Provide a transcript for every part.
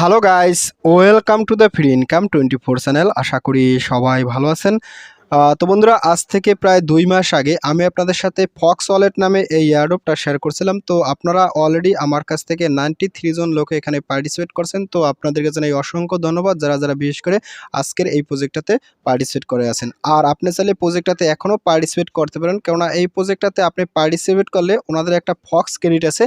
Hello guys, welcome to the free income 24 channel. আশা করি সবাই ভালো আছেন। তো বন্ধুরা, আজ থেকে প্রায় 2 মাস আগে আমি আপনাদের সাথে ফক্স ওয়ালেট নামে এই এয়ারড্রপটা শেয়ার করছিলাম। তো আপনারা অলরেডি আমার কাছ থেকে 93 জন লোক এখানে পার্টিসিপেট করছেন। তো আপনাদেরকে জানাই অসংখ্য ধন্যবাদ যারা যারা বিশেষ করে আজকের এই প্রজেক্টটাতে পার্টিসিপেট করে আছেন। আর আপনি চাইলে প্রজেক্টটাতে এখনও পার্টিসিপেট করতে পারেন, কেননা এই প্রজেক্টটাতে আপনি পার্টিসিপেট করলে ওনাদের একটা ফক্স ক্রেডিট আছে।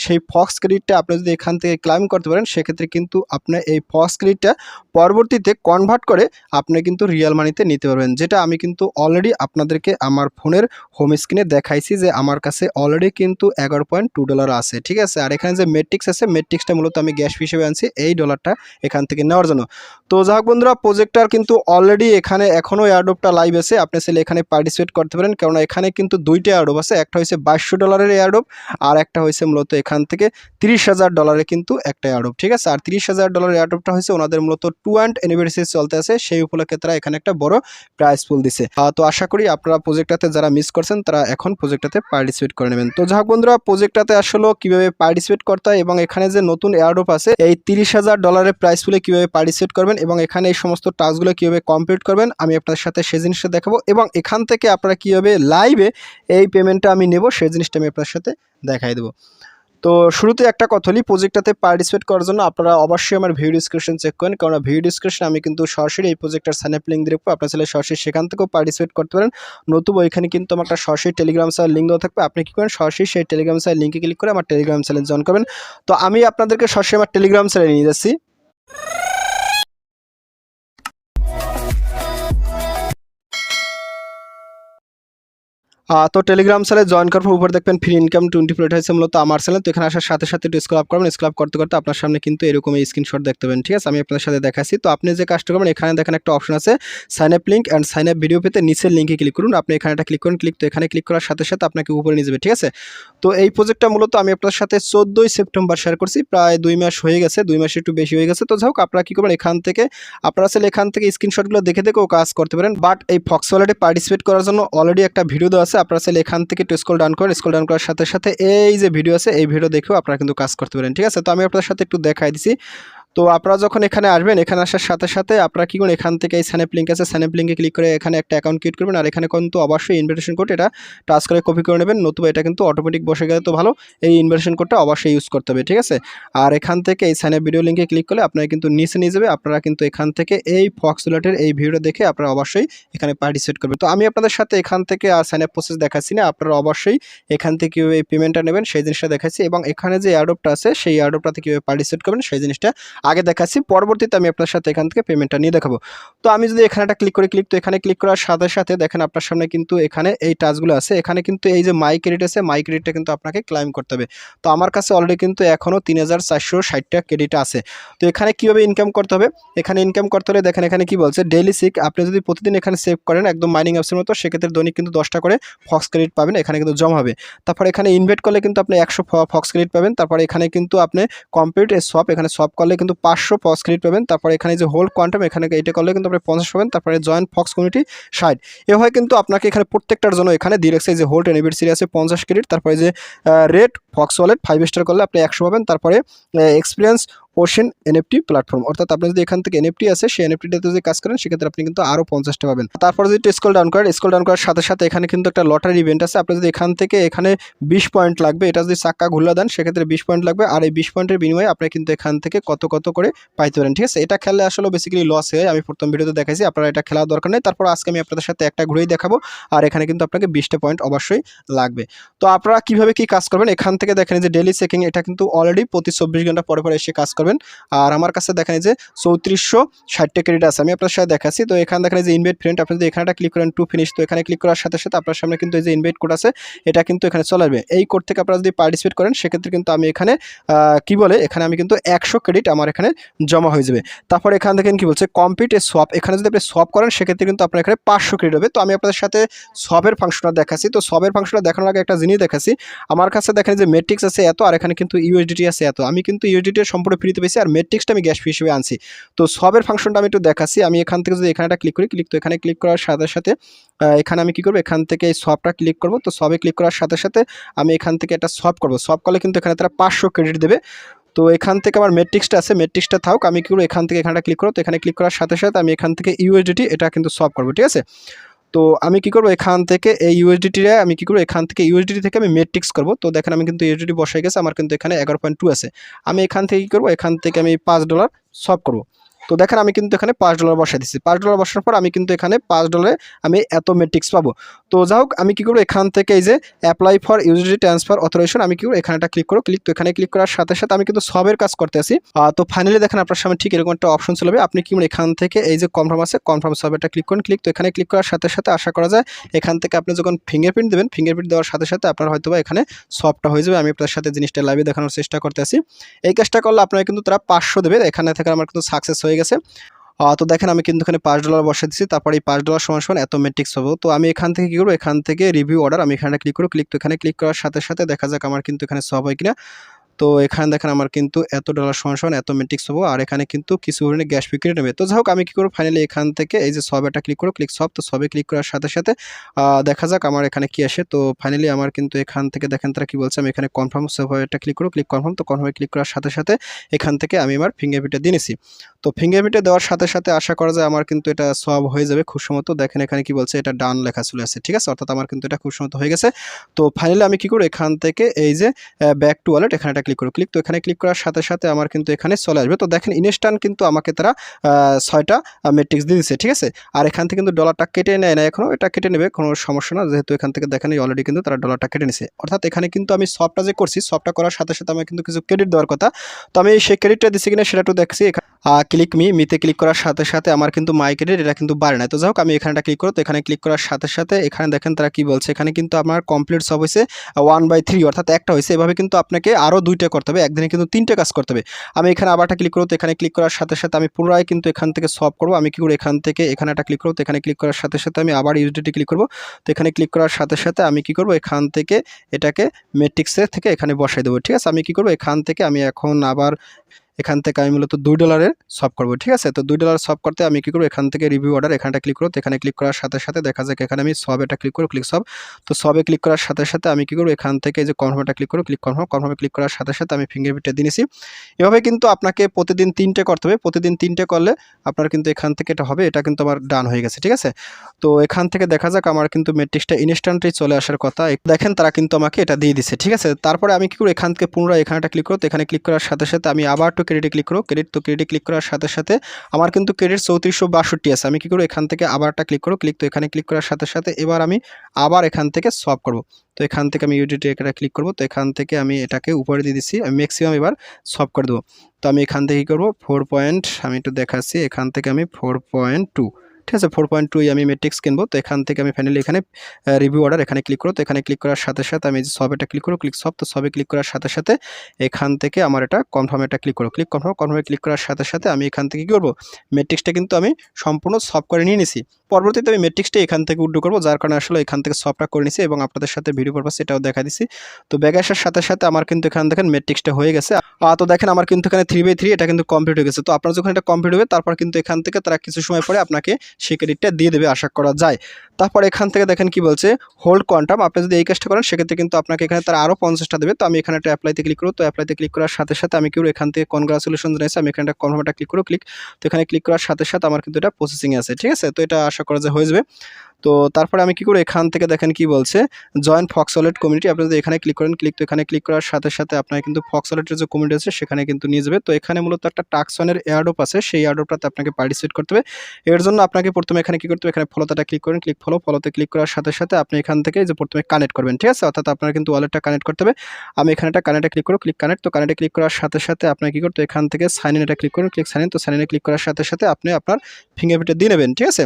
সেই ফক্স ক্রেডিটটা আপনি যদি এখান থেকে ক্লাইম করতে পারেন, সেক্ষেত্রে কিন্তু আপনি এই ফক্স ক্রেডিটটা পরবর্তীতে কনভার্ট করে আপনি কিন্তু রিয়েল মানিতে নিতে পারবেন, যেটা আমি কিন্তু অলরেডি আপনাদেরকে আমার ফোনের হোম স্ক্রিনে দেখাইছি যে আমার কাছে অলরেডি কিন্তু $11.2 আছে। ঠিক আছে, আর এখানে যে মেট্রিক্স আছে, মেট্রিক্সটা মূলত আমি গ্যাস হিসেবে আনছি এই ডলারটা এখান থেকে নেওয়ার জন্য। তো যাই হোক বন্ধুরা, প্রজেক্টটার কিন্তু অলরেডি এখানে এখনও এয়ারড্রপটা লাইভ আছে। আপনি চাইলে এখানে পার্টিসিপেট করতে পারেন, কারণ এখানে কিন্তু দুইটা এয়ারড্রপ আছে। একটা হয়েছে $2200 এয়ারড্রপ, আর একটা হয়েছে মূলত এখান থেকে $30,000 কিন্তু একটা এয়ারড্রপ। ঠিক আছে, আর $30,000 এয়ারড্রপটা হয়েছে ওনাদের মূলত 2 অ্যানিভার্সারি চলতে আছে, সেই উপলক্ষে তারা এখানে একটা বড় প্রাইজ পুল দিছে। তো আশা করি আপনারা প্রজেক্টটাতে যারা মিস করছেন তারা এখন প্রজেক্টটাতে পার্টিসিপেট করে নেবেন। তো যাই হোক বন্ধুরা, প্রজেক্টটাতে আসলে কিভাবে পার্টিসিপেট করতে হয় এবং এখানে যে নতুন এয়ারড্রপ আছে এই $30,000 প্রাইজ পুলে কিভাবে পার্টিসিপেট করবেন এবং এখানে এই সমস্ত টাস্কগুলো কিভাবে কমপ্লিট করবেন আমি আপনাদের সাথে সেই জিনিসটা দেখাবো, এবং এখান থেকে আপনারা কিভাবে লাইভে এই পেমেন্টটা আমি নেব সেই জিনিসটা আমি আপনার সাথে দেখাই দেবো। তো শুরুতে একটা কথা বলি, প্রজেক্টটাতে পার্টিসিপেট করার জন্য আপনারা অবশ্যই আমার ভিডিও ডিসক্রিপশন চেক করেন, কারণ ভিডিও ডিসক্রিপশনে আমি কিন্তু সরাসরি এই প্রজেক্টের সাইন আপ লিঙ্ক দিয়ে রাখবো। আপনারা চাইলে সরাসরি সেখান থেকেও পার্টিসিপেট করতে পারেন, নতুবা এখানে কিন্তু আমার একটা সরাসরি টেলিগ্রাম চ্যানেল লিঙ্ক দেওয়া থাকবে। আপনি কী করেন, সরাসরি সেই টেলিগ্রাম চ্যানেল লিঙ্কে ক্লিক করে আমার টেলিগ্রাম চ্যানেল জয়েন করবেন। তো আমি আপনাদেরকে সরাসরি আমার টেলিগ্রাম চ্যানেলে নিয়ে যাচ্ছি। তো টেলিগ্রাম চ্যানেলে জয়েন করার পর উপর দেখবেন ফ্রি ইনকাম 24 এটা হচ্ছে মূলত আমার চ্যানেল। তো এখানে আসার সাথে সাথে একটু স্ক্রল আপ করবেন, স্ক্রল আপ করতে করতে আপনার সামনে কিন্তু এরকম এই স্ক্রিনশট দেখতে পাবেন। ঠিক আছে, আমি আপনাদের সাথে দেখাচ্ছি। তো আপনি যে কাজটা করবেন, এখানে দেখেন একটা অপশন আছে sign up link and sign up video পেতে নিচের লিঙ্কে ক্লিক করুন। আপনি এখানে একটা ক্লিক করুন, তো এখানে ক্লিক করার সাথে সাথে আপনাকে উপরে নিয়ে যাবে। ঠিক আছে, তো এই প্রজেক্টটা মূলত আমি আপনার সাথে 14ই সেপ্টেম্বর শেয়ার করছি, প্রায় 2 মাস হয়ে গেছে, 2 মাসের একটু বেশি হয়ে গেছে। তো যাই হোক, আপনারা কী করবেন, এখান থেকে আপনারা চাইলে এখান থেকে স্ক্রিনশটগুলো দেখে দেখেও কাজ করতে পারেন, বাট এই ফক্স ওয়ালেটে পার্টিসিপেট করার জন্য অলরেডি একটা ভিডিও দেওয়া আছে। আপনারা চাইলে এখান থেকে একটু স্ক্রল ডাউন করেন, স্ক্রল ডাউন করার সাথে সাথে এই যে ভিডিও আছে এই ভিডিও দেখেও আপনারা কিন্তু কাজ করতে পারেন। ঠিক আছে, তো আমি আপনাদের সাথে একটু দেখাই দিচ্ছি। তো আপনারা যখন এখানে আসবেন, এখানে আসার সাথে সাথে আপনারা কী করেন, এখান থেকে এই সাইন আপ লিঙ্ক আছে, সাইন আপ লিঙ্কে ক্লিক করে এখানে একটা অ্যাকাউন্ট ক্রিয়েট করবেন। আর এখানে কিন্তু অবশ্যই ইনভিটেশন কোড এটা টাচ করে কপি করে নেবেন, নতুবা এটা কিন্তু অটোমেটিক বসে গেলে তো ভালো, এই ইনভিটেশন কোডটা অবশ্যই ইউজ করতে হবে। ঠিক আছে, আর এখান থেকে এই সাইন আপ ভিডিও লিঙ্কে ক্লিক করলে আপনারা কিন্তু নিচে নিয়ে যাবে। আপনারা কিন্তু এখান থেকে এই ফক্স ওয়ালেটের এই ভিডিওটা দেখে আপনারা অবশ্যই এখানে পার্টিসিপেট করবেন। তো আমি আপনাদের সাথে এখান থেকে আর সাইন আপ প্রসেস দেখাচ্ছি না, আপনারা অবশ্যই এখান থেকে কীভাবে এই পেমেন্টটা নেবেন সেই জিনিসটা দেখাচ্ছি, এবং এখানে যে এয়ারড্রপটা আছে সেই এয়ারড্রপটাতে কীভাবে পার্টিসিপেট করবেন সেই জিনিসটা আগে দেখাচ্ছি, পরবর্তীতে আমি আপনার সাথে এখান থেকে পেমেন্টটা নিয়ে দেখাবো। তো আমি যদি এখানে একটা ক্লিক করি, তো এখানে ক্লিক করার সাথে সাথে দেখেন আপনার সামনে কিন্তু এখানে এই টাচগুলো আছে, এখানে কিন্তু এই যে মাই ক্রেডিট আছে, মাই ক্রেডিটটা কিন্তু আপনাকে ক্লাইম করতে হবে। তো আমার কাছে অলরেডি কিন্তু এখনও 3460 ক্রেডিট আছে। তো এখানে কীভাবে ইনকাম করতে হবে, এখানে ইনকাম করতে হলে দেখেন এখানে কি বলছে, ডেইলি সিক। আপনি যদি প্রতিদিন এখানে সেভ করেন একদম মাইনিং অ্যাপসের মতো, সেক্ষেত্রে দৈনিক কিন্তু 10টা করে ফক্স ক্রেডিট পাবেন, এখানে কিন্তু জমা হবে। তারপর এখানে ইনভেট করলে কিন্তু আপনি 100 ফক্স ক্রেডিট পাবেন। তারপর এখানে কিন্তু আপনি কমপ্লিট সোয়াপ, এখানে সোয়াপ করলে কিন্তু 500 ফক্স ক্রেডিট পাবেন। তারপরে এখানে যে হোল্ড কোয়ান্টাম, এখানে এটা করলে কিন্তু আপনি 50 পাবেন। তারপরে জয়েন্ট ফক্স কমিউনিটি 60। এভাবে কিন্তু আপনাকে এখানে প্রত্যেকটার জন্য এখানে দিয়ে রাখছে যে হোল্ড অ্যানিভার্সারি আছে 50 ক্রেডিট। তারপরে যে রেড ফক্স ওয়ালেট 5 স্টার করলে আপনি 100 পাবেন। তারপরে এক্সপিরিয়েন্স ওশেন এনএফটি প্ল্যাটফর্ম, অর্থাৎ আপনি যদি এখান থেকে এনএফটি আছে সেই এনএফটিটাতে যদি কাজ করেন সেক্ষেত্রে আপনি কিন্তু আরও 50টা পাবেন। তারপরে যদি স্ক্রল ডাউন করেন, স্ক্রল ডাউন করার সাথে সাথে এখানে কিন্তু একটা লটারি ইভেন্ট আছে। আপনি যদি এখান থেকে এখানে 20 পয়েন্ট লাগবে, এটা যদি চাক্কা ঘুরলা দেন সেক্ষেত্রে 20 পয়েন্ট লাগবে, আর এই 20 পয়েন্টের বিনিময়ে আপনি কিন্তু এখান থেকে কত কত করে পাইতে পারেন। ঠিক আছে, এটা খেললে আসলে বেসিক্যালি লস হয়, আমি প্রথম ভিডিওতে দেখাইছি, আপনারা এটা খেলার দরকার নেই। তারপর আজকে আমি আপনাদের সাথে একটা ঘুরেই দেখাবো, আর এখানে কিন্তু আপনাকে 20টা পয়েন্ট অবশ্যই লাগবে। তো আপনারা কিভাবে কি কাজ করবেন, এখান থেকে দেখেন যে ডেইলি চেকিং, এটা কিন্তু অলরেডি প্রতি 24 ঘন্টা পরে পরে এসে কাজ করবেন। আর আমার কাছে দেখেন যে 3460 ক্রেডিট আছে, আমি আপনার সাথে দেখাচ্ছি। তো এখানে দেখেন যে ইনভাইট ফ্রেন্ড, আপনি যদি এখানটা ক্লিক করেন টু ফিনিশ, তো এখানে ক্লিক করার সাথে সাথে আপনার সামনে কিন্তু এই যে ইনভাইট কোড আছে এটা কিন্তু এখানে চলে আসবে। এই কোড থেকে আপনারা যদি পার্টিসিপেট করেন সেক্ষেত্রে কিন্তু আমি এখানে কি বলে, এখানে আমি কিন্তু 100 ক্রেডিট আমার এখানে জমা হয়ে যাবে। তারপর এখানে দেখেন কি বলছে কমপ্লিট এ সোয়াপ, এখানে যদি আপনি সোয়াপ করেন সেক্ষেত্রে কিন্তু আপনার এখানে 500 ক্রেডিট হবে। তো আমি আপনাদের সাথে সোয়াপের ফাংশনটা দেখাচ্ছি। তো সোয়াপের ফাংশনটা দেখানোর আগে একটা জিনিস দেখাচ্ছি, আমার কাছে দেখেন যে মেট্রিক্স আছে এত, আর এখানে কিন্তু ইউএসডিটি আছে এত। আমি কিন্তু ইউএসডিটি সম্পূর্ণ ফ্রিতে পেয়েছি, আর মেট্রিক্সটা আমি গ্যাস ফি হিসেবে আনছি। তো সবের ফাংশনটা আমি একটু দেখাচ্ছি। আমি এখান থেকে যদি এখানে একটা ক্লিক করি, তো এখানে ক্লিক করার সাথে সাথে এখানে আমি কি করব, এখান থেকে এই সবটা ক্লিক করব। তো সবে ক্লিক করার সাথে সাথে আমি এখান থেকে একটা সব করব, সব করলে কিন্তু এখানে তারা 500 ক্রেডিট দেবে। তো এখান থেকে আমার মেট্রিক্সটা আছে, মেট্রিক্সটা থাক, আমি কি করবো এখান থেকে এখানটা ক্লিক করবো। তো এখানে ক্লিক করার সাথে সাথে আমি এখান থেকে ইউএসডিটি এটা কিন্তু সলভ করবো, ঠিক আছে। তো আমি কি করবো এখান থেকে এই ইউএসডিটিরে আমি কি করবো এখান থেকে ইউএসডিটি থেকে আমি মেট্রিক্স করবো। তো দেখেন আমি কিন্তু ইউএসডিটি বসাই গেছে, আমার কিন্তু এখানে 11.2 আছে। আমি এখান থেকে কি করবো এখান থেকে আমি $5 সলভ করবো। তো দেখেন আমি কিন্তু এখানে $5 বসাই দিচ্ছি। $5 বসানোর পর আমি কিন্তু এখানে $5 আমি এত মেট্রিক্স পাবো। তো যাই হোক আমি কি করবো এখান থেকে এই যে apply for USD transfer authorisation আমি কি করবো এখানে একটা ক্লিক করবো। তো এখানে ক্লিক করার সাথে সাথে আমি কিন্তু সবের কাজ করতে আসি। তো ফাইনালি দেখেন আপনার সামনে ঠিক এরকম একটা অপশন চলে যাবে। আপনি কি এখান থেকে এই যে কনফার্ম আছে, কনফার্ম সবেরটা ক্লিক করুন। তো এখানে ক্লিক করার সাথে সাথে আশা করা যায় এখান থেকে আপনি যখন ফিঙ্গারপ্রিন্ট দেবেন, ফিঙ্গারপ্রিন্ট দেওয়ার সাথে সাথে আপনার হয়তো বা এখানে সবটা হয়ে যাবে। আমি আপনার সাথে জিনিসটা লাইভে দেখানোর চেষ্টা করতে আসি। এই কাজটা করলে আপনারা কিন্তু তারা 500 দেবে। এখানে থেকে আমার কিন্তু সাকসেস হয়ে গেছে। তো দেখেন আমি কিন্তু এখানে $5 বসে দিচ্ছি, তারপরে এই $5 সমান সমান এত মেট্রিক্স পাবো। তো আমি এখান থেকে কি করবো এখান থেকে রিভিউ অর্ডার আমি এখানে ক্লিক করবো। তো এখানে ক্লিক করার সাথে সাথে দেখা যাক আমার কিন্তু এখানে সব হয় কিনা। তো এখানে দেখেন আমার কিন্তু এত ডলার সমান সমান এত মেট্রিক্স পাবো, আর এখানে কিন্তু কিছু পরিমাণে গ্যাস ফি কেটে নেবে। তো যাই হোক আমি কি করবো ফাইনালি এখান থেকে এই যে সব এটা ক্লিক করবো, ক্লিক সব। তো সবে ক্লিক করার সাথে সাথে দেখা যাক আমার এখানে কি আসে। তো ফাইনালি আমার কিন্তু এখান থেকে দেখেন তারা কি বলছে, আমি এখানে কনফার্ম সব এটা ক্লিক করবো, ক্লিক কনফার্ম। তো কনফার্মে ক্লিক করার সাথে সাথে এখান থেকে আমি আমার ফিঙ্গারপ্রিন্টটা দিয়ে নিছি। তো ফিঙ্গারপ্রিন্টে দেওয়ার সাথে সাথে আশা করা যায় আমার কিন্তু এটা সব হয়ে যাবে খুব সম্ভবত। দেখেন এখানে কি বলছে এটা ডান লেখা চলে আসছে, ঠিক আছে, অর্থাৎ আমার কিন্তু এটা খুব সম্ভবত হয়ে গেছে। তো ফাইনালি আমি কি করবো এখান থেকে এই যে ব্যাক টু ওয়ালেট এখানে একটা ক্লিক করবো। তো এখানে ক্লিক করার সাথে সাথে আমার কিন্তু এখানে চলে আসবে। তো দেখেন ইনস্ট্যান্ট কিন্তু আমাকে তারা 6টা মেট্রিক্স দিয়ে দিচ্ছে, ঠিক আছে। আর এখান থেকে কিন্তু ডলারটা কেটে নেয় না এখনো, এটা কেটে নেবে কোনো সমস্যা না, যেহেতু এখান থেকে দেখেন অলরেডি কিন্তু তারা ডলারটা কেটে নিছে। অর্থাৎ এখানে কিন্তু আমি সবটা যে করছি, সবটা করার সাথে সাথে আমার কিন্তু কিছু ক্রেডিট দেওয়ার কথা। তো আমি সেই ক্রেডিটটা দিচ্ছি কিনা সেটা একটু দেখছি। ক্লিক মিতে ক্লিক করার সাথে সাথে আমার কিন্তু মাই ক্রেডিট এটা কিন্তু বাড়ে না। তো যাই হোক আমি এখানটা ক্লিক করো। তো এখানে ক্লিক করার সাথে সাথে এখানে দেখেন তারা কি বলছে, এখানে কিন্তু আমার কমপ্লিট সব হয়েছে 1/3, অর্থাৎ একটা হয়েছে। এভাবে কিন্তু আপনাকে আরও 2টা করতে হবে, একদিনে কিন্তু 3টে কাজ করতে হবে। আমি এখানে আবারটা ক্লিক করবো। তো এখানে ক্লিক করার সাথে সাথে আমি পুনরায় কিন্তু এখান থেকে সলভ করবো। আমি কি করবো এখান থেকে এখানে একটা ক্লিক করবো। তো এখানে ক্লিক করার সাথে সাথে আমি আবার ইউএসডিটি ক্লিক করবো। তো এখানে ক্লিক করার সাথে সাথে আমি কি করবো এখান থেকে এটাকে মেট্রিক্সের থেকে এখানে বসাই দেবো, ঠিক আছে। আমি কি করবো এখান থেকে আমি এখন আবার এখান থেকে আমি মূলত $2 সলভ করবো, ঠিক আছে। তো $2 সলভ করতে আমি কি করবো এখান থেকে রিভিউ অর্ডার এখানটা ক্লিক করবো। তো এখানে ক্লিক করার সাথে সাথে দেখা যাক এখানে আমি সব এটা ক্লিক করবো, ক্লিক সব। তো সবে ক্লিক করার সাথে সাথে আমি কি করবো এখান থেকে যে কনফার্মটা ক্লিক করবো, ক্লিক কনফার্ম। কনফার্মে ক্লিক করার সাথে সাথে আমি ফিঙ্গারপ্রিন্টটা দিয়ে নিছি। এভাবে কিন্তু আপনাকে প্রতিদিন 3টে করতে হবে। প্রতিদিন 3টে করলে আপনার কিন্তু এখান থেকে এটা হবে, এটা কিন্তু আমার ডান হয়ে গেছে, ঠিক আছে। তো এখান থেকে দেখা যাক আমার কিন্তু মেট্রিক্সটা ইনস্ট্যান্টলি চলে আসার কথা। দেখেন তারা কিন্তু আমাকে এটা দিয়ে দিছে, ঠিক আছে। তারপরে আমি কি করবো এখান থেকে পুনরায় এখানটা ক্লিক করবো। তো এখানে ক্লিক করার সাথে সাথে আমি আবার একটু ক্রেডিটে ক্লিক করবো। তো ক্রেডিট ক্লিক করার সাথে সাথে আমার কিন্তু ক্রেডিট 3462 আছে। আমি কি করবো এখান থেকে আবারটা ক্লিক করবো। তো এখানে ক্লিক করার সাথে সাথে এবার আমি আবার এখান থেকে সলভ করব। তো এখান থেকে আমি ইউডিটি এটা ক্লিক করব। তো এখান থেকে আমি এটাকে উপরে দিয়ে দিচ্ছি, আমি ম্যাক্সিমাম এবার সলভ করে দেবো। তো আমি এখান থেকে কি করবো 4 পয়েন্ট আমি একটু দেখাচ্ছি, এখান থেকে আমি 4.2, ঠিক আছে, 4.2 আমি মেট্রিক্স কিনবো। তো এখান থেকে আমি ফাইনালি এখানে রিভিউ অর্ডার এখানে ক্লিক করবো। তো এখানে ক্লিক করার সাথে সাথে আমি যে সব এটা ক্লিক করবো, ক্লিক সব। তো সবে ক্লিক করার সাথে সাথে এখান থেকে আমার এটা কনফার্ম এটা ক্লিক করবো, ক্লিক কনফার্ম। কনফার্মে ক্লিক করার সাথে সাথে আমি এখান থেকে কী করবো মেট্রিক্সটা কিন্তু আমি সম্পূর্ণ সলভ করে নিয়ে নিছি। পরবর্তীতে আমি মেট্রিক্সটা এখান থেকে উইথড্র করবো, যার কারণে আসলে এখান থেকে সবটা করে নিছি এবং আপনাদের সাথে ভিডিও পারপাস এটাও দেখা দিছি। তো ব্যাগ আসার সাথে সাথে আমার কিন্তু এখানে দেখেন মেট্রিক্সটা হয়ে গেছে। তো দেখেন আমার কিন্তু এখানে 3/3 এটা কিন্তু কমপ্লিট হয়ে গেছে। তো আপনার যখন এটা কমপ্লিট হবে তারপর কিন্তু এখান থেকে তারা কিছু সময় পরে আপনাকে সেই ক্রেডিটটা দিয়ে দেবে আশা করা যায়। তারপর এখান থেকে দেখেন কি বলছে হোল্ড কোয়ান্টাম, আপনি যদি এই কাজটা করেন সেক্ষেত্রে কিন্তু আপনাকে এখানে তারা আরও 50টা দেবে। তো আমি এখানে একটা অ্যাপ্লাইতে ক্লিক করবো। তো অ্যাপ্লাইতে ক্লিক করার সাথে সাথে আমি কি করবো এখান থেকে কনগ্রাচুলেশন জানাইছি, আমি এখানে কনফার্মটা ক্লিক করবো, ক্লিক। তো এখানে ক্লিক করার সাথে সাথে আমার কিন্তু এটা প্রসেসিংয়ে আছে, ঠিক আছে। তো এটা আশা করা যায় হয়ে যাবে। তো তারপরে আমি কি করবো এখান থেকে দেখেন কি বলছে জয়েন ফক্সওয়ালেট কমিউনিটি, আপনি যদি এখানে ক্লিক করেন, ক্লিক। তো এখানে ক্লিক করার সাথে সাথে আপনার কিন্তু ফক্সওয়ালেটের যে কমিউনিটি আছে সেখানে কিন্তু নিয়ে যাবে। তো এখানে মূলত একটা টাক্সনের এয়ারড্রপ আছে, সেই এয়ারড্রপটাতে আপনাকে পার্টিসিপেট করতে হবে। এর জন্য আপনাকে প্রথমে এখানে কি করতে হবে, এখানে ফলোতে ক্লিক করেন, ক্লিক ফলোতে ক্লিক করার সাথে সাথে আপনি এখান থেকে যে প্রথমে কানেক্ট করবেন, ঠিক আছে, অর্থাৎ আপনার কিন্তু ওয়ালেটটা কানেক্ট করতে হবে। আমি এখানে একটা কানেক্টে ক্লিক করব, ক্লিক কানেক্ট। তো কানেক্টে ক্লিক করার সাথে সাথে আপনার কি করতে এখান থেকে সাইন ইন এটা ক্লিক করুন, ক্লিক সাইন ইন। তো সাইন ইনে ক্লিক করার সাথে সাথে আপনি আপনার ফিঙ্গারপ্রিন্টটা দিয়ে নেবেন, ঠিক আছে।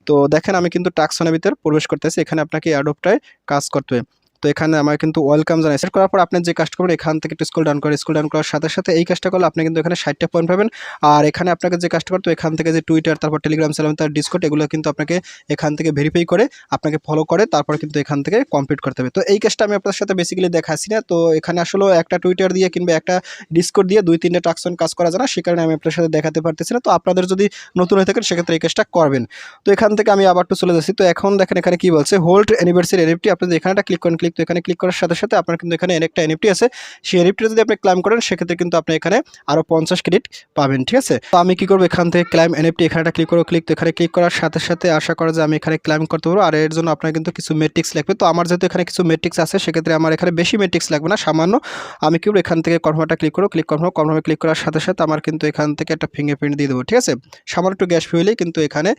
তো দেখেন আমি কিন্তু টাক্সনের ভিতরে প্রবেশ করতেছি, এখানে আপনাকে এয়ারড্রপটায় কাজ করতে হবে। তো এখানে আমার কিন্তু ওয়েলকাম জানাই। সেট করার পর আপনি যে কাজটা করবেন এখান থেকে একটু স্ক্রল ডাউন করার সাথে সাথে এই কাজটা করলে আপনি কিন্তু এখানে 60টা পয়েন্ট পাবেন। আর এখানে আপনাকে যে কাজটা করতে এখান থেকে যে টুইটার, তারপর টেলিগ্রাম চ্যানেল, তার ডিসকর্ড, এগুলো কিন্তু আপনাকে এখান থেকে ভেরিফাই করে আপনাকে ফলো করে তারপর কিন্তু এখান থেকে কমপ্লিট করতে হবে। তো এই কাজটা আমি আপনার সাথে বেসিক্যালি দেখাচ্ছি না। তো এখানে আসলে একটা টুইটার দিয়ে কিংবা একটা ডিসকর্ড দিয়ে 2-3টে টাক্সন কাজ করা যায় না, সে কারণে আমি আপনার সাথে দেখাতে পারতেছি না। তো আপনাদের যদি নতুন হয়ে থাকেন সেক্ষেত্রে এই কাজটা করবেন। তো এখান থেকে আমি আবার চলে যাচ্ছি। তো এখন দেখেন এখানে কি বলছে হোল্ড অ্যানিভার্সারি এনএফটি, আপনি এখানে একটা ক্লিক করেন, ক্লিক ক্লিক। তো এখানে ক্লিক করার সাথে সাথে আপনার কিন্তু এখানে একটা এনএফটি আছে, সেই এনএফটি যদি আপনি ক্লেম করেন সেক্ষেত্রে কিন্তু আপনি এখানে আরও 50 ক্রেডিট পাবেন, ঠিক আছে। তো আমি কি করবো, এখান থেকে ক্লেম এনএফটি এখানে ক্লিক করবো, ক্লিক। তো এখানে ক্লিক করার সাথে সাথে আশা করা যে আমি এখানে ক্লেম করতে পারবো। আর এর জন্য আপনার কিন্তু কিছু মেট্রিক্স লাগবে। তো আমার যেহেতু এখানে কিছু মেট্রিক্স আছে সেক্ষেত্রে আমার এখানে বেশি মেট্রিক্স লাগবে না, সামান্য। আমি কি করবো, এখান থেকে কনফার্মটা ক্লিক করবো, কনফার্মে ক্লিক করার সাথে সাথে আমার কিন্তু এখান থেকে একটা ফিঙ্গারপ্রিন্ট দিয়ে দেবো, ঠিক আছে। সামান্য একটু গ্যাস ফি হলেই কিন্তু এখানে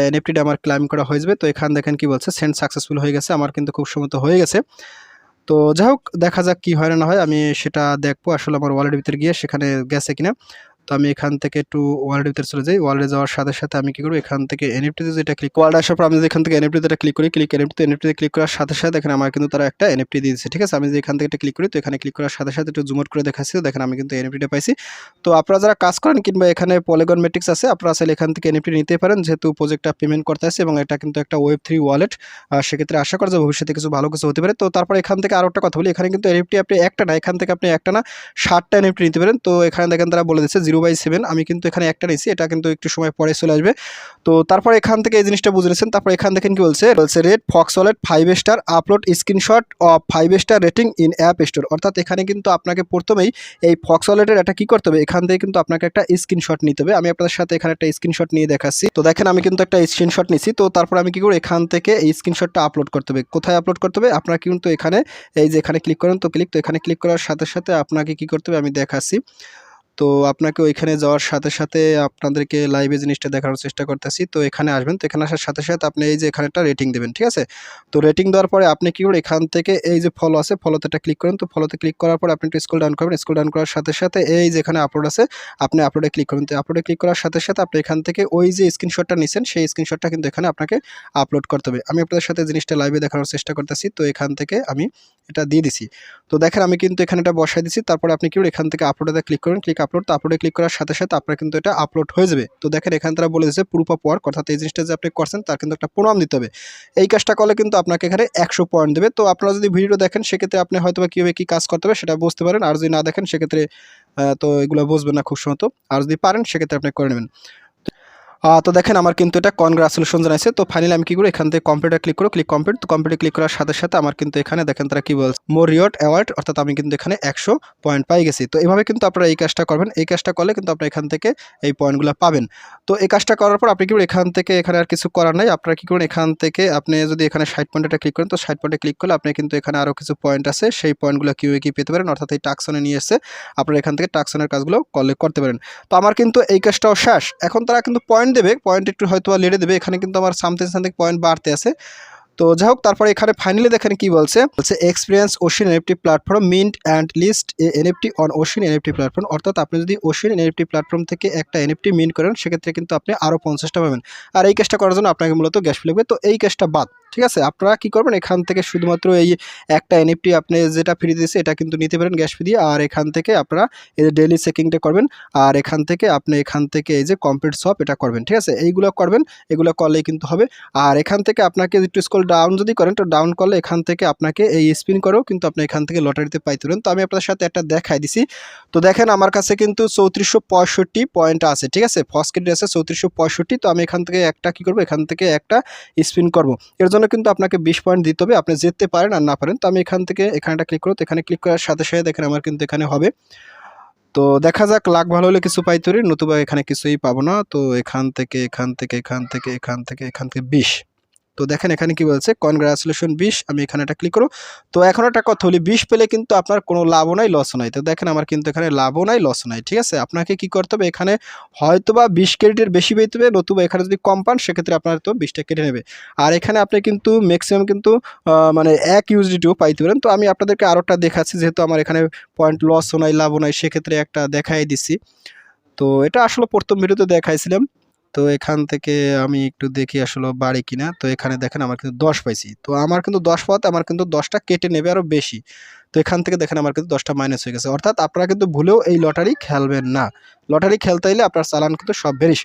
এনএফটিটা আমার ক্লেম করা হয়ে যাবে। তো এখানে দেখেন কি বলছে, সেন্ড সাকসেসফুল হয়ে গেছে, আমার কিন্তু খুব সম্ভবত হয়ে গেছে। তো যাই হোক, দেখা যাক কি হয় না হয়, আমি সেটা দেখবো আসলে আমার ওয়ালেটের ভিতরে গিয়ে সেখানে গেছে কিনা। তো আমি এখান থেকে একটু ওয়ালেটের ভিতরে চলে যাই। ওয়ালেটে যাওয়ার সাথে সাথে আমি কি করবো, এখান থেকে এনএফটিতে যেটা ক্লিক, ওয়ালেট আসার পর আমি যদি এখান থেকে এনএফটিতে ক্লিক করি, এনএফটিতে ক্লিক করার সাথে সাথে দেখেন আমার কিন্তু তারা একটা এনএফটি দিয়ে দিচ্ছে, ঠিক আছে। আমি যদি এখান থেকে একটা ক্লিক করি, তো এখানে ক্লিক করার সাথে সাথে একটু জুম আউট করে দেখাচ্ছি, দেখেন আমি কিন্তু এনএফটিটা পাইছি। তো আপনারা যারা কাজ করেন কিংবা এখানে পলিগন মেট্রিক্স আছে, আপনারা আসলে এখান থেকে এনএফটি নিতে পারেন, যেহেতু প্রজেক্টটা পেমেন্ট করতে আছে এবং এটা কিন্তু একটা ওয়েব 3 ওয়ালেট। সেক্ষেত্রে আশা করা যায় ভবিষ্যতে কিছু ভালো কিছু হতে পারে। তো তারপর এখান থেকে আরও একটা কথা বলি, এখানে কিন্তু এনএফটি আপনি একটা না, এখান থেকে আপনি একটা না 7টা এনএফটি নিতে পারেন। তো এখানে দেখেন তারা বলে দিচ্ছে 0/7, আমি কিন্তু এখানে একটা নিয়েছি, এটা কিন্তু একটু সময় পরে চলে আসবে। তো তারপর এখান থেকে এই জিনিসটা বুঝে নিয়েছেন। তারপর এখান দেখেন কি বলছে, rate FoxWallet 5 star upload screenshot of 5 star rating in app store. অর্থাৎ এখানে কিন্তু আপনাকে প্রথমেই এই FoxWallet-এর একটা কি করতে হবে, এখান থেকে কিন্তু আপনাকে একটা স্ক্রিনশট নিতে হবে। আমি আপনাদের সাথে এখানে একটা স্ক্রিনশট নিয়ে দেখাচ্ছি। তো দেখেন আমি কিন্তু একটা স্ক্রিনশট নিছি। তো তারপর আমি কি করব, এখান থেকে এই স্ক্রিনশটটা আপলোড করতে হবে। কোথায় আপলোড করতে হবে, আপনারা কিন্তু এখানে এই যে এখানে ক্লিক করেন, তো এখানে ক্লিক করার সাথে সাথে আপনাকে কি করতে হবে আমি দেখাচ্ছি। তো আপনাকে ওইখানে যাওয়ার সাথে সাথে আপনাদেরকে লাইভে জিনিসটা দেখানোর চেষ্টা করতেছি। তো এখানে আসবেন, তো এখানে আসার সাথে সাথে আপনি এই যে এখানে একটা রেটিং দেবেন, ঠিক আছে। তো রেটিং দেওয়ার পরে আপনি কি করবেন, এখান থেকে এই যে ফলো আছে, ফলোতে একটা ক্লিক করেন। তো ফলোতে ক্লিক করার পর আপনি একটু স্ক্রল ডাউন করবেন, স্ক্রল ডাউন করার সাথে সাথে এই যে এখানে আপলোড আছে, আপনি আপলোডে ক্লিক করবেন। তো আপলোডে ক্লিক করার সাথে সাথে আপনি এখান থেকে ওই যে স্ক্রিনশটটা নিছেন সেই স্ক্রিনশটটা কিন্তু এখানে আপনাকে আপলোড করতে হবে। আমি আপনাদের সাথে জিনিসটা লাইভে দেখানোর চেষ্টা করতেছি। তো এখান থেকে আমি এটা দিয়ে দিছি। তো দেখেন আমি কিন্তু এখানে এটা বসাই দিছি। তারপরে আপনি কি করবেন, এখান থেকে আপলোডে ক্লিক করবেন, আপলোড। তো আপলোডে ক্লিক করার সাথে সাথে আপনার কিন্তু এটা আপলোড হয়ে যাবে। তো দেখেন এখানে তারা বলে দিয়েছে প্রুফ অফ ওয়ার্ক, অর্থাৎ এই জিনিসটা যে আপনি করছেন তার কিন্তু একটা প্রমাণ দিতে হবে। এই কাজটা করলে কিন্তু আপনাকে এখানে 100 পয়েন্ট দেবে। তো আপনারা যদি ভিডিও দেখেন সেক্ষেত্রে আপনি হয়তো কীভাবে কী কাজ করতে হবে সেটা বুঝতে পারেন, আর যদি না দেখেন সেক্ষেত্রে তো এগুলো বুঝবেন না খুব সম্ভবত। আর যদি পারেন সেক্ষেত্রে আপনি করে নেবেন। তো দেখেন আমার কিন্তু এটা কনগ্রাচুলেশন জানাইছে। তো ফাইনালি আমি কি করি, এখান থেকে কমপ্লিটে ক্লিক করব, কমপ্লিট। তো কমপ্লিটে ক্লিক করার সাথে সাথে আমার কিন্তু এখানে দেখেন তারা কি বলছে, মোর রিওয়ার্ড অ্যাওয়ার্ড, অর্থাৎ আমি কিন্তু এখানে 100 পয়েন্ট পাই গেছি। তো এভাবে কিন্তু আপনারা এই কাজটা করবেন, এই কাজটা করলে কিন্তু আপনি এখান থেকে এই পয়েন্টগুলো পাবেন। তো এই কাজটা করার পর আপনি কি করবেন, এখান থেকে এখানে আর কিছু করার নাই, আপনারা কি করবেন, এখান থেকে আপনি যদি এখানে 60 পয়েন্টটা ক্লিক করেন, তো 60 পয়েন্টে ক্লিক করলে আপনি কিন্তু এখানে আরও কিছু পয়েন্ট আছে, সেই পয়েন্টগুলো কীভাবে কী পেতে পারেন, অর্থাৎ এই টাকসনে নিয়ে এসে আপনারা এখান থেকে টাকসনের কাজগুলো করতে পারেন। তো আমার কিন্তু এই কাজটাও শেষ। এখন তারা কিন্তু পয়েন্ট দেবে, পয়েন্ট একটু হয়তো লেটে দেবে, এখানে কিন্তু আমার সামথিং পয়েন্ট বাড়তে আছে। তো যাই হোক, তারপরে এখানে ফাইনালি দেখেন কি বলছে, experience ocean NFT platform mint and list NFT on ocean NFT platform. অর্থাৎ আপনি যদি ওশিন এনএফটি প্ল্যাটফর্ম থেকে একটা এনএফটি মিন্ট করেন সেক্ষেত্রে কিন্তু আপনি আরও 50টা পাবেন। আর এই কাজটা করার জন্য আপনাকে মূলত গ্যাস ফি লাগবে। তো এই কাজটা বাদ, ঠিক আছে। আপনারা কি করবেন, এখান থেকে শুধুমাত্র এই একটা এনএফটি আপনি যেটা ফ্রি দিয়েছে এটা কিন্তু নিতে পারেন গ্যাস ফি দিয়ে। আর এখান থেকে আপনারা এই যে ডেইলি চেকিংটা করবেন, আর এখান থেকে আপনি এই যে কমপ্লিট সব এটা করবেন, ঠিক আছে। এইগুলো করবেন, এগুলো করলেই কিন্তু হবে। আর এখান থেকে আপনাকে একটু স্ক্রল ডাউন যদি করেন, তো ডাউন করলে এখান থেকে আপনাকে এই স্পিন করেও কিন্তু আপনি এখান থেকে লটারিতে পাইতে পারেন। তো আমি আপনাদের সাথে একটা দেখাই দিছি। তো দেখেন আমার কাছে কিন্তু 3465 পয়েন্ট আছে, ঠিক আছে। ফার্স্ট ক্রেডিট আছে 3465। তো আমি এখান থেকে একটা কি করব, এখান থেকে একটা স্পিন করব। এর জন্য কিন্তু আপনাকে 20 পয়েন্ট দিতে হবে, আপনি যেতে পারেন আর না পারেন। তো আমি এখান থেকে এখানটা ক্লিক করব, তো এখানে ক্লিক করার সাথে সাথে দেখেন আমার কিন্তু এখানে হবে। তো দেখা যাক, লাখ ভালো হলে কিছু পাইতে পারি, নতুবা এখানে কিছুই পাবো না। তো এখান থেকে 20। তো দেখেন এখানে কি বলছে, কনগ্রাচুলেশন 20। আমি এখানে একটা ক্লিক করব। তো এখন একটা কথা বলি, 20 পেলে কিন্তু আপনার কোনো লাভও নাই লসও নাই। তো দেখেন আমার কিন্তু এখানে লাভও নাই লসও নাই, ঠিক আছে। আপনাকে কি করতে হবে, এখানে হয়তোবা 20 ক্রেডিটের বেশি পেতে হবে, নতুবা এখানে যদি কম পান সেক্ষেত্রে আপনার তো 20টা কেটে নেবে। আর এখানে আপনি কিন্তু ম্যাক্সিমাম কিন্তু মানে 1 ইউএসডিটিও পাইতে পারেন। তো আমি আপনাদেরকে আরোটা দেখাচ্ছি, যেহেতু আমার এখানে পয়েন্ট লসও নাই লাভও নাই, সেক্ষেত্রে একটা দেখাই দিচ্ছি। তো এটা আসলে প্রথম ভিডিওতে দেখাইছিলাম। তো এখান থেকে আমি একটু দেখি আসলে বাড়ে কিনা। তো এখানে দেখেন আমার কিন্তু 10 পাইছি। তো আমার কিন্তু 10 পাওয়াতে আমার কিন্তু 10টা কেটে নেবে আরও বেশি। তো এখান থেকে দেখেন আমার কিন্তু 10টা মাইনাস হয়ে গেছে। অর্থাৎ আপনারা কিন্তু ভুলেও এই লটারি খেলবেন না। লটারি খেলতে হলে আপনার চালান কিন্তু সব ভেরিস।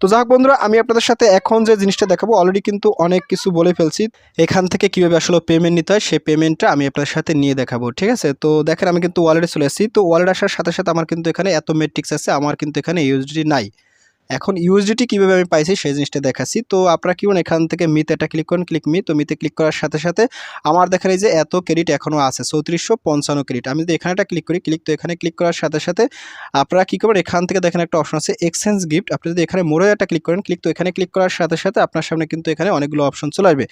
তো যাক বন্ধুরা, আমি আপনাদের সাথে এখন যে জিনিসটা দেখাবো, অলরেডি কিন্তু অনেক কিছু বলে ফেলছি। এখান থেকে কীভাবে আসলে পেমেন্ট নিতে হয় সেই পেমেন্টটা আমি আপনাদের সাথে নিয়ে দেখাবো, ঠিক আছে। তো দেখেন আমি কিন্তু ওয়ালেটে চলে আসছি। তো ওয়ালেট আসার সাথে সাথে আমার কিন্তু এখানে এত মেট্রিক্স আছে, আমার কিন্তু এখানে ইউএসডি নাই। এখন ইউএসডিটি কিভাবে আমি পাইছি সেই জিনিসটা দেখাচ্ছি। তো আপনারা কি করুন, এখান থেকে মিতে এটা ক্লিক করেন, ক্লিক মি। তো মিতে ক্লিক করার সাথে সাথে আমার দেখেন এই যে এত ক্রেডিট এখনও আছে 3455 ক্রেডিট। আমি যদি এখানে একটা ক্লিক করি, তো এখানে ক্লিক করার সাথে সাথে আপনারা কি করবেন, এখান থেকে দেখেন একটা অপশন আছে এক্সচেঞ্জ গিফট। আপনি যদি এখানে মোড়ে একটা ক্লিক করেন, তো এখানে ক্লিক করার সাথে সাথে আপনার সামনে কিন্তু এখানে অনেকগুলো অপশন চলে আসবে।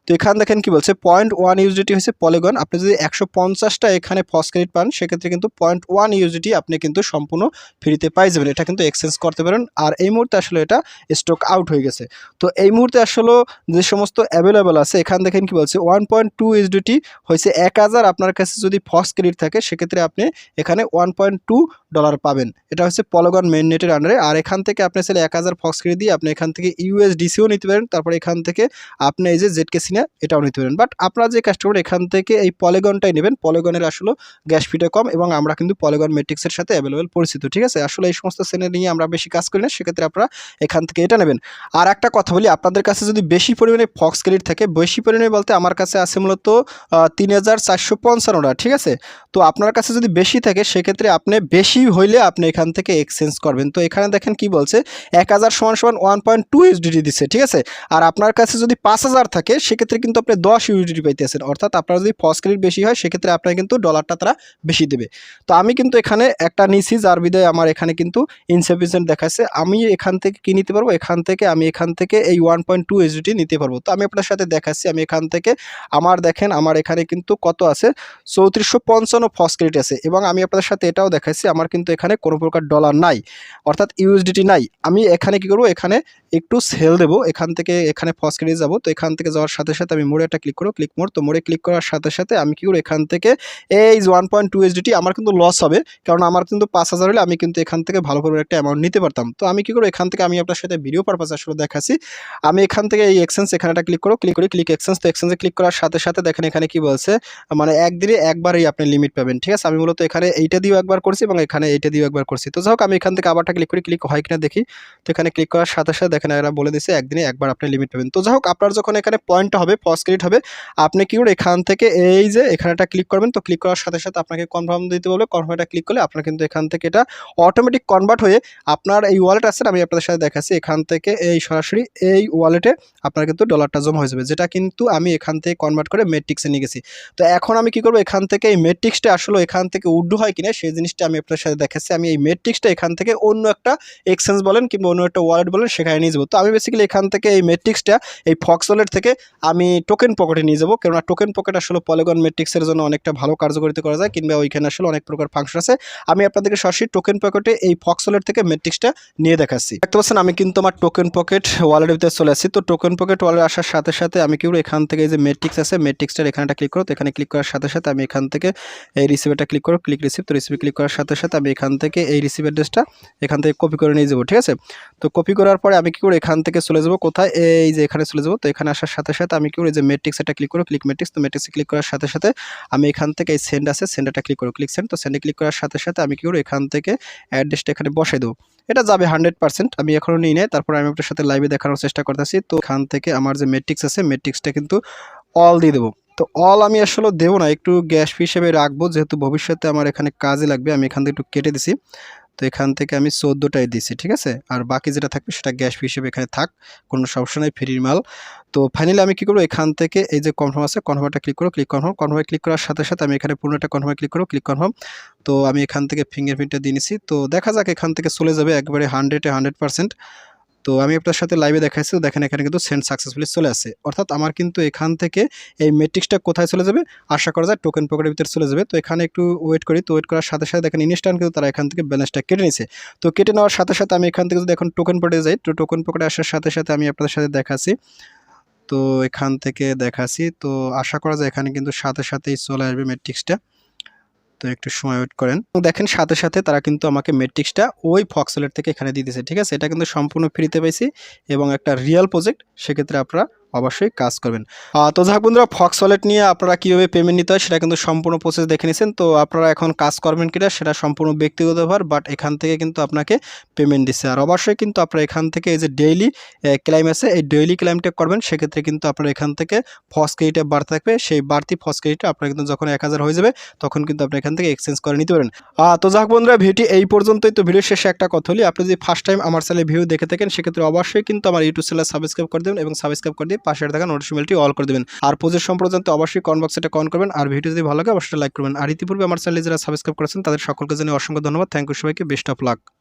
তো এখানে দেখেন কি বলছে 0.1 ইউএসডিটি হচ্ছে পলিগন। আপনি যদি 150টা এখানে ফক্স ক্রেডিট পান সেক্ষেত্রে কিন্তু 0.1 ইউএসডিটি আপনি কিন্তু সম্পূর্ণ ফ্রিতে পাই যাবেন। এটা কিন্তু এক্সচেঞ্জ করতে পারেন। আর এই মুহূর্তে আসলে এটা স্টক আউট হয়ে গেছে। তো এই মুহূর্তে আসলে যে সমস্ত অ্যাভেলেবল আছে এখানে দেখেন কি বলছে 1.2 ইউএসডিটি হয়েছে 1000। আপনার কাছে যদি ফক্স ক্রেডিট থাকে সেক্ষেত্রে আপনি এখানে $1.2 পাবেন। এটা হচ্ছে পলিগন মেইন নেটের আন্ডারে। আর এখান থেকে আপনি চাইলে 1000 ফক্স ক্রেডিট দিয়ে আপনি এখান থেকে ইউএসডিসিও নিতে পারেন। তারপর এখান থেকে আপনি এই যে জেডকে সিনে এটাও নিতে পারেন। বাট আপনারা যে কাস্টমার এখান থেকে এই পলিগনটাই নেবেন। পলিগনের আসলে গ্যাস ফিটা কম এবং আমরা কিন্তু পলিগন মেট্রিক্সের সাথে অ্যাভেলেবল পরিচিত, ঠিক আছে। আসলে এই সমস্ত শ্রেণী নিয়ে আমরা বেশি কাজ করি না, সেক্ষেত্রে আপনারা এখান থেকে এটা নেবেন। আর একটা কথা বলি, আপনাদের কাছে যদি বেশি পরিমাণে ফক্স ক্রেডিট থাকে, বেশি পরিমাণে বলতে আমার কাছে আছে মূলত 3455, ঠিক আছে। তো আপনার কাছে যদি বেশি থাকে সেক্ষেত্রে আপনি বেশি হইলে আপনি এখান থেকে এক্সচেঞ্জ করবেন। তো এখানে দেখেন কি বলছে 1000 সমান 1.2 ইউএসডিটি দিচ্ছে, ঠিক আছে। আর আপনার কাছে যদি 5000 থাকে সেক্ষেত্রে কিন্তু আপনি 10 ইউএসডিটি পাইতেছেন। অর্থাৎ আপনার যদি ফক্স ক্রেডিট বেশি হয় সেক্ষেত্রে আপনার কিন্তু ডলারটা তারা বেশি দেবে। তো আমি কিন্তু এখানে একটা নিছি যার বিদায় আমার এখানে কিন্তু ইনসাফিসিয়েন্ট দেখাচ্ছে। আমি এখান থেকে কি নিতে পারবো, আমি এখান থেকে এই 1.2 ইউএসডিটি নিতে পারবো। তো আমি আপনার সাথে দেখাচ্ছি। আমি এখান থেকে দেখেন আমার এখানে কিন্তু কত আছে 3455 ফক্স ক্রেডিট আছে এবং আমি আপনাদের সাথে এটাও দেখাচ্ছি আমার কিন্তু এখানে কোনো প্রকার ডলার নাই, অর্থাৎ ইউএসডিটি নাই। আমি এখানে কি করবো, এখানে একটু সেল দেবো। এখান থেকে এখানে ফক্স ক্রেডিট যাবো। তো এখান থেকে যাওয়ার সাথে সাথে আমি মোড়ে একটা ক্লিক করবো, ক্লিক মোড়। তো মোড়ে ক্লিক করার সাথে সাথে আমি কি করবো, এখান থেকে এই 1.2 ইউএসডিটি আমার কিন্তু লস হবে, কারণ আমার কিন্তু 5000 হলে আমি কিন্তু এখান থেকে ভালো পরিমাণ একটা অ্যামাউন্ট নিতে পারতাম। তো আমি কি করবো, এখান থেকে আমি আপনার সাথে ভিডিও পারপাস আসলে দেখাচ্ছি। আমি এখান থেকে এই এক্সচেঞ্জ এখানে একটা ক্লিক করো, ক্লিক এক্সচেঞ্জ। তো এক্সচেঞ্জে ক্লিক করার সাথে সাথে দেখেন এখানে কি বলছে, মানে একদিনে একবারই আপনি লিমিট পাবেন, ঠিক আছে। আমি মূলত এখানে এইটা দিয়েও একবার করছি এবং এখানে এইটা দিয়েও একবার করছি। তো যাই হোক আমি এখান থেকে আবারটা ক্লিক করি, ক্লিক হয় কিনা দেখি। তো এখানে ক্লিক করার সাথে সাথে দেখেন এরা বলে দিচ্ছে একদিনে একবার আপনি লিমিট পাবেন। তো যাই হোক আপনার যখন এখানে পয়েন্টটা হবে, ফক্স ক্রেডিট হবে, আপনি কি করে এখান থেকে এই যে এখানে একটা ক্লিক করবেন। তো ক্লিক করার সাথে সাথে আপনাকে কনফার্ম দিতে বলবে। কনফার্মটা ক্লিক করলে আপনার কিন্তু এখান থেকে এটা অটোমেটিক কনভার্ট হয়ে আপনার এই ওয়ালেট আছে, আমি আপনাদের সাথে দেখাচ্ছি। এখান থেকে এই সরাসরি এই ওয়ালেটে আপনার কিন্তু ডলারটা জমা হয়ে যাবে, যেটা কিন্তু আমি এখান থেকে কনভার্ট করে মেট্রিক্সে নিয়ে গেছি। তো এখন আমি কি করবো, এখান থেকে এই মেট্রিক্সটা আসলে এখান থেকে উড্ডু হয় কিনা সেই জিনিসটা আমি আপনাদের সাথে দেখাচ্ছি। আমি এই মেট্রিক্সটা এখান থেকে অন্য একটা এক্সচেঞ্জ বলেন কিংবা অন্য একটা ওয়ালেট বলেন সেখানে নিয়ে যাবো। তো আমি বেসিক্যালি এখান থেকে এই মেট্রিক্সটা এই ফক্স ওয়ালেট থেকে আমি টোকেন পকেটে নিয়ে যাবো, কেননা টোকেন পকেট আসলে পলিগন মেট্রিক্সের জন্য অনেকটা ভালো কার্যকারিতা করা যায়, কিংবা ওইখানে আসলে অনেক প্রকার ফাংশন আছে। আমি আপনাদেরকে সরাসরি টোকেন পকেটে এই ফক্স ওয়ালেট থেকে মেট্রিক্সটা নিয়ে দেখাচ্ছি। দেখতে পাচ্ছেন আমি কিন্তু আমার টোকেন পকেট ওয়ালেটের ভিতরে চলে আসছি। তো টোকেন পকেট ওয়ালেট আসার সাথে সাথে আমি কি করবো, এখান থেকে এই যে মেট্রিক্স আছে, মেট্রিক্সটার এখানে একটা ক্লিক করো। তো এখানে ক্লিক করার সাথে সাথে আমি এখান থেকে এই রিসিভারটা ক্লিক করো, ক্লিক রিসিভ। তো রিসিভে ক্লিক করার সাথে সাথে আমি এখান থেকে এই রিসিভ অ্যাড্রেসটা এখান থেকে কপি করে নিয়ে যাবো, ঠিক আছে। তো কপি করার পরে আমি কি করবো, এখান থেকে চলে যাবো কোথায়, এই যে এখানে চলে যাবো। তো এখানে আসার সাথে সাথে আমি কি করি, যে মেট্রিক্স একটা ক্লিক করো, ক্লিক মেট্রিক্স। তো মেট্রিক্সে ক্লিক করার সাথে সাথে আমি এখান থেকে এই সেন্ড আছে, সেন্ডারটা ক্লিক করো, ক্লিক সেন্ড। তো সেন্ডে ক্লিক করার সাথে সাথে আমি কি করবো, এখান থেকে অ্যাড্রেসটা এখানে বসাই দেবো। এটা যাবে 100%, আমি এখনো নিই নাই। তারপর আমি আপনার সাথে লাইভে দেখানোর চেষ্টা করতেছি। তো এখান থেকে আমার যে মেট্রিক্স আছে, মেট্রিক্সটা কিন্তু অল দিয়ে দেবো। তো অল আমি আসলে দেবো না, একটু গ্যাস ফি হিসেবে রাখবো, যেহেতু ভবিষ্যতে আমার এখানে কাজে লাগবে। আমি এখান থেকে একটু কেটে দিছি। তো এখান থেকে আমি 14টাই দিছি, ঠিক আছে। আর বাকি যেটা থাকবে সেটা গ্যাস ফি হিসেবে এখানে থাক, কোনো সমস্যা নাই, ফ্রি মাল। তো ফাইনালি আমি কি করবো, এখান থেকে এই যে কনফার্ম আছে, কনফার্মটা ক্লিক করো, ক্লিক কনফার্মে ক্লিক করার সাথে সাথে আমি এখানে পুরোটা কনফার্মে ক্লিক করো, ক্লিক কনফার্ম। তো আমি এখান থেকে ফিঙ্গারপ্রিন্টটা দিয়ে নিছি। তো দেখা যাক এখান থেকে চলে যাবে একবারে 100%। তো আমি আপনার সাথে লাইভে দেখাইছি। তো দেখেন এখানে কিন্তু সেন্ড সাকসেসফুলি চলে আসে, অর্থাৎ আমার কিন্তু এখান থেকে এই মেট্রিক্সটা কোথায় চলে যাবে, আশা করা যায় টোকেন পকেটের ভিতরে চলে যাবে। তো এখানে একটু ওয়েট করি। তো ওয়েট করার সাথে সাথে দেখেন ইনস্ট্যান্ট কিন্তু তারা এখান থেকে ব্যালেন্সটা কেটে নিছে। তো কেটে নেওয়ার সাথে সাথে আমি এখান থেকে যদি এখন টোকেন পকেটে যাই, তো টোকেন পকেটে আসার সাথে সাথে আমি আপনাদের সাথে দেখাচ্ছি। তো এখান থেকে দেখাচ্ছি। তো আশা করা যায় এখানে কিন্তু সাথে সাথেই চলে আসবে মেট্রিক্সটা। তো একটু সময় ওয়েট করেন। দেখেন সাথে সাথে তারা কিন্তু আমাকে মেট্রিক্সটা ওই ফক্সওয়ালেট থেকে এখানে দিয়ে দিয়েছে, ঠিক আছে। এটা কিন্তু সম্পূর্ণ ফ্রিতে পাইছি এবং একটা রিয়েল প্রজেক্ট, সেক্ষেত্রে আপনারা অবশ্যই কাজ করবেন। তো যাক বন্ধুরা, ফক্স ওয়ালেট নিয়ে আপনারা কীভাবে পেমেন্ট নিতে হয় সেটা কিন্তু সম্পূর্ণ প্রসেস দেখে নিয়েছেন। তো আপনারা এখন কাজ করবেন কিনা সেটা সম্পূর্ণ ব্যক্তিগত ব্যাপার, বাট এখান থেকে কিন্তু আপনাকে পেমেন্ট দিচ্ছে। আর অবশ্যই কিন্তু আপনারা এখান থেকে এই যে ডেইলি ক্লেইম আছে, এই ডেইলি ক্লেইমটা করবেন। সেক্ষেত্রে কিন্তু আপনারা এখান থেকে ফক্স ক্রেডিটে বাড়তে থাকবে, সেই বাড়তি ফক্স ক্রেডিটে আপনারা কিন্তু যখন 1000 হয়ে যাবে তখন কিন্তু আপনি এখান থেকে এক্সচেঞ্জ করে নিতে পারেন। তো যাক বন্ধুরা, ভিডিওটি এই পর্যন্তই। তো ভিডিও শেষে একটা কথা বলি, আপনি যদি ফার্স্ট টাইম আমার চ্যানেলে ভিডিও দেখে থাকেন সেক্ষেত্রে অবশ্যই কিন্তু আমার ইউটিউব চ্যানেল সাবস্ক্রাইব করে দেবেন এবং সাবস্ক্রাইব করে দিয়ে পাশে থাকা নোটিফিকেশন বেলটি অল করে দেবেন। আর প্রজেক্ট সম্পর্কে অবশ্যই কমেন্ট বক্সে এটা কমেন্ট করবেন। আর ভিডিও যদি ভালো লাগে অবশ্যই লাইক করবেন। আর ইতিপূর্বে আমার চ্যানেলে যারা সাবস্ক্রাইব করেছেন তাদের সকলকে জানিয়ে অসংখ্য ধন্যবাদ। থ্যাংক ইউ সবাইকে, বেস্ট অফ লাক।